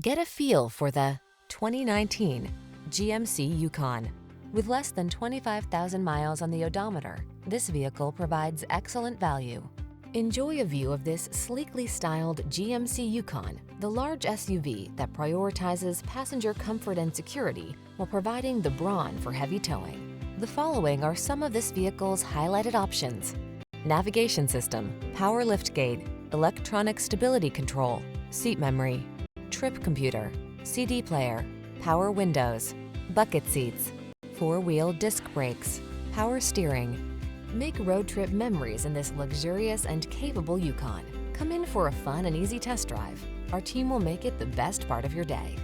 Get a feel for the 2019 GMC Yukon. With less than 25,000 miles on the odometer, this vehicle provides excellent value. Enjoy a view of this sleekly styled GMC Yukon, the large SUV that prioritizes passenger comfort and security while providing the brawn for heavy towing. The following are some of this vehicle's highlighted options: navigation system, power liftgate, electronic stability control, seat memory, trip computer, CD player, power windows, bucket seats, four-wheel disc brakes, power steering. Make road trip memories in this luxurious and capable Yukon. Come in for a fun and easy test drive. Our team will make it the best part of your day.